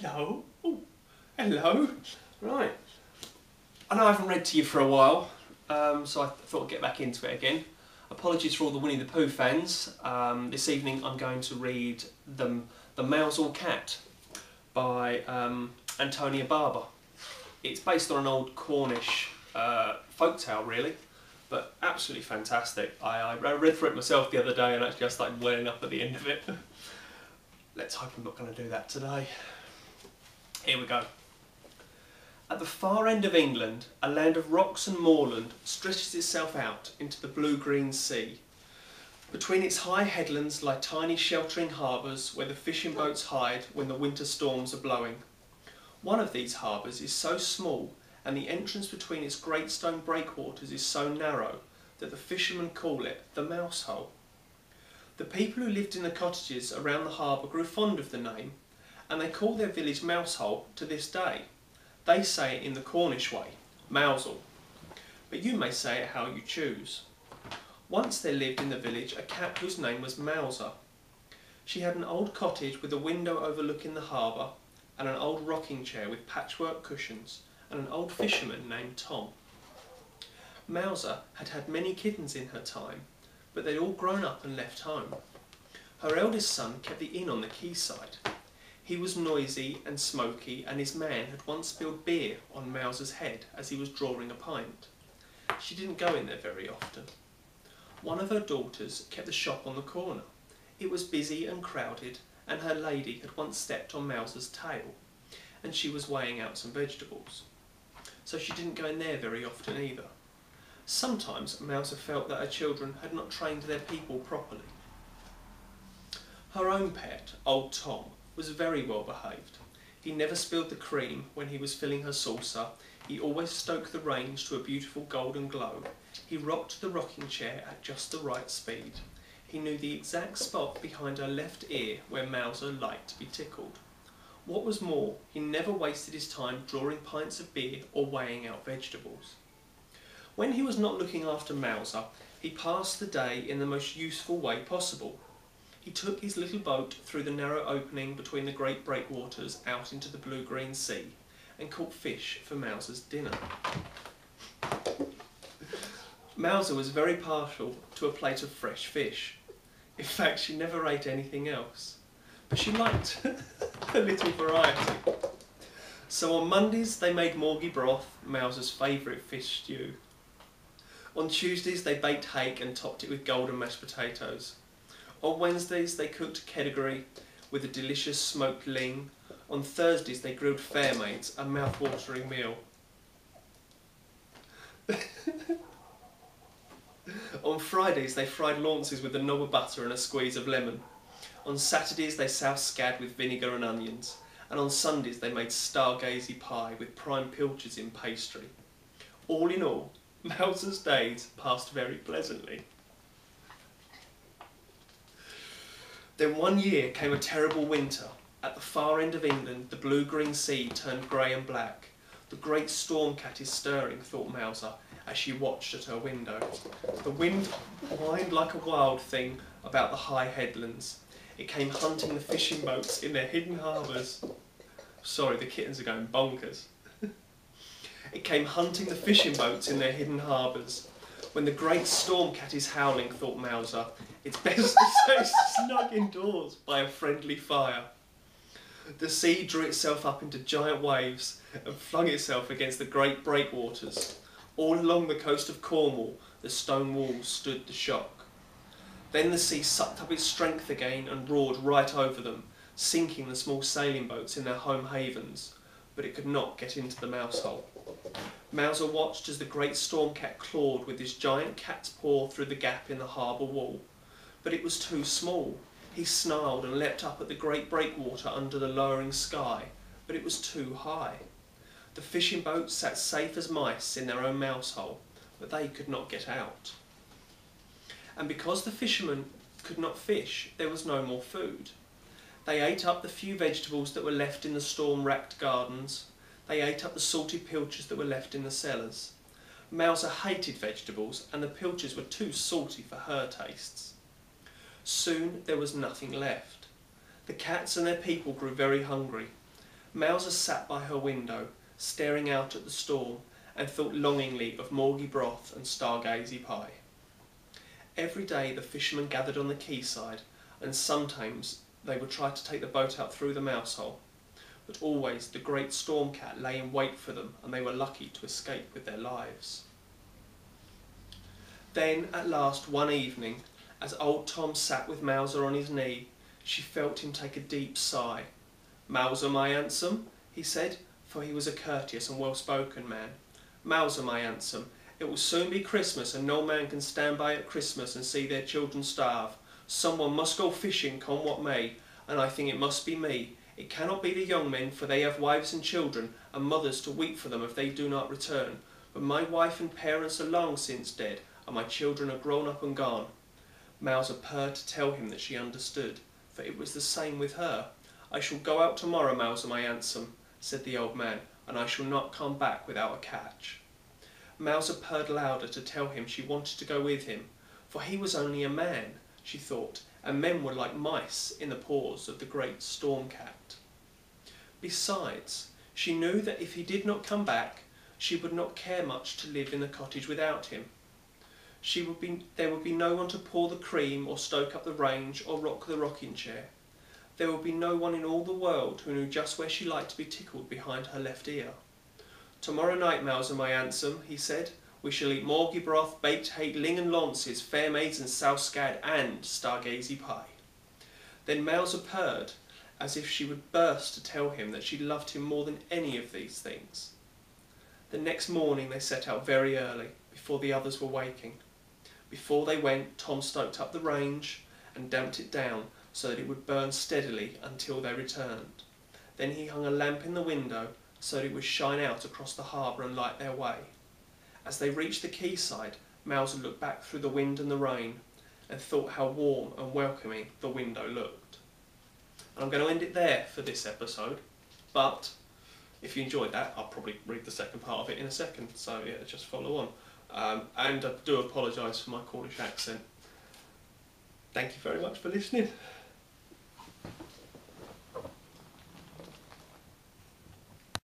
Hello. Ooh, hello. Right. I know I haven't read to you for a while, so I thought I'd get back into it again. Apologies for all the Winnie the Pooh fans. This evening I'm going to read The Mousehole Cat by Antonia Barber. It's based on an old Cornish folktale, really, but absolutely fantastic. I read through it myself the other day and actually I started welling up at the end of it. Let's hope I'm not going to do that today. Here we go. At the far end of England, a land of rocks and moorland stretches itself out into the blue-green sea. Between its high headlands lie tiny sheltering harbours where the fishing boats hide when the winter storms are blowing. One of these harbours is so small and the entrance between its great stone breakwaters is so narrow that the fishermen call it the Mousehole. The people who lived in the cottages around the harbour grew fond of the name, and they call their village Mousehole to this day. They say it in the Cornish way, Mousehole, but you may say it how you choose. Once there lived in the village a cat whose name was Mouser. She had an old cottage with a window overlooking the harbour, and an old rocking chair with patchwork cushions, and an old fisherman named Tom. Mouser had had many kittens in her time, but they'd all grown up and left home. Her eldest son kept the inn on the quayside. He was noisy and smoky, and his man had once spilled beer on Mouser's head as he was drawing a pint. She didn't go in there very often. One of her daughters kept the shop on the corner. It was busy and crowded, and her lady had once stepped on Mouser's tail, and she was weighing out some vegetables. So she didn't go in there very often either. Sometimes Mouser felt that her children had not trained their people properly. Her own pet, old Tom, was very well behaved. He never spilled the cream when he was filling her saucer. He always stoked the range to a beautiful golden glow. He rocked the rocking chair at just the right speed. He knew the exact spot behind her left ear where Mouser liked to be tickled. What was more, he never wasted his time drawing pints of beer or weighing out vegetables. When he was not looking after Mouser, he passed the day in the most useful way possible. He took his little boat through the narrow opening between the great breakwaters out into the blue-green sea and caught fish for Mouser's dinner. Mouser was very partial to a plate of fresh fish. In fact, she never ate anything else, but she liked a little variety. So on Mondays they made morgie broth, Mouser's favourite fish stew. On Tuesdays they baked hake and topped it with golden mashed potatoes. On Wednesdays they cooked kedgeree with a delicious smoked ling. On Thursdays they grilled fairmaids, a mouth-watering meal. On Fridays they fried launces with a knob of butter and a squeeze of lemon. On Saturdays they soused scad with vinegar and onions. And on Sundays they made stargazy pie with prime pilchards in pastry. All in all, Mouser's days passed very pleasantly. Then one year came a terrible winter. At the far end of England, the blue-green sea turned grey and black. The great storm cat is stirring, thought Mouser, as she watched at her window. The wind whined like a wild thing about the high headlands. It came hunting the fishing boats in their hidden harbours. Sorry, the kittens are going bonkers. It came hunting the fishing boats in their hidden harbours. When the great storm cat is howling, thought Mouser, it's best to stay snug indoors by a friendly fire. The sea drew itself up into giant waves and flung itself against the great breakwaters. All along the coast of Cornwall, the stone walls stood the shock. Then the sea sucked up its strength again and roared right over them, sinking the small sailing boats in their home havens, but it could not get into the Mousehole. Mouser watched as the great storm cat clawed with his giant cat's paw through the gap in the harbour wall, but it was too small. He snarled and leapt up at the great breakwater under the lowering sky, but it was too high. The fishing boats sat safe as mice in their own Mousehole, but they could not get out. And because the fishermen could not fish, there was no more food. They ate up the few vegetables that were left in the storm-racked gardens. They ate up the salty pilchards that were left in the cellars. Mouser hated vegetables, and the pilchards were too salty for her tastes. Soon there was nothing left. The cats and their people grew very hungry. Mouser sat by her window, staring out at the storm, and thought longingly of Morgie broth and stargazy pie. Every day the fishermen gathered on the quayside, and sometimes they would try to take the boat out through the mouse hole, but always the great storm cat lay in wait for them, and they were lucky to escape with their lives. Then, at last, one evening, as old Tom sat with Mouser on his knee, she felt him take a deep sigh. "Mouser, my handsome," he said, for he was a courteous and well-spoken man. "Mouser, my handsome, it will soon be Christmas, and no man can stand by at Christmas and see their children starve. Someone must go fishing, come what may, and I think it must be me. It cannot be the young men, for they have wives and children, and mothers to weep for them if they do not return. But my wife and parents are long since dead, and my children are grown up and gone." Mouser purred to tell him that she understood, for it was the same with her. "I shall go out tomorrow, Mouser, my handsome," said the old man, "and I shall not come back without a catch." Mouser purred louder to tell him she wanted to go with him, for he was only a man, she thought, and men were like mice in the paws of the great storm cat. Besides, she knew that if he did not come back, she would not care much to live in the cottage without him. There would be no one to pour the cream, or stoke up the range, or rock the rocking chair. There would be no one in all the world who knew just where she liked to be tickled behind her left ear. "Tomorrow night, Mouser, my handsome," he said, "we shall eat morgie broth, baked hake, ling and launces, fair maids and souse scad, and stargazy pie." Then Mouser purred, as if she would burst to tell him that she loved him more than any of these things. The next morning they set out very early, before the others were waking. Before they went, Tom stoked up the range and damped it down so that it would burn steadily until they returned. Then he hung a lamp in the window so that it would shine out across the harbour and light their way. As they reached the quayside, Mouser looked back through the wind and the rain and thought how warm and welcoming the window looked. I'm going to end it there for this episode, but if you enjoyed that, I'll probably read the second part of it in a second, so yeah, just follow on. And I do apologise for my Cornish accent. Thank you very much for listening.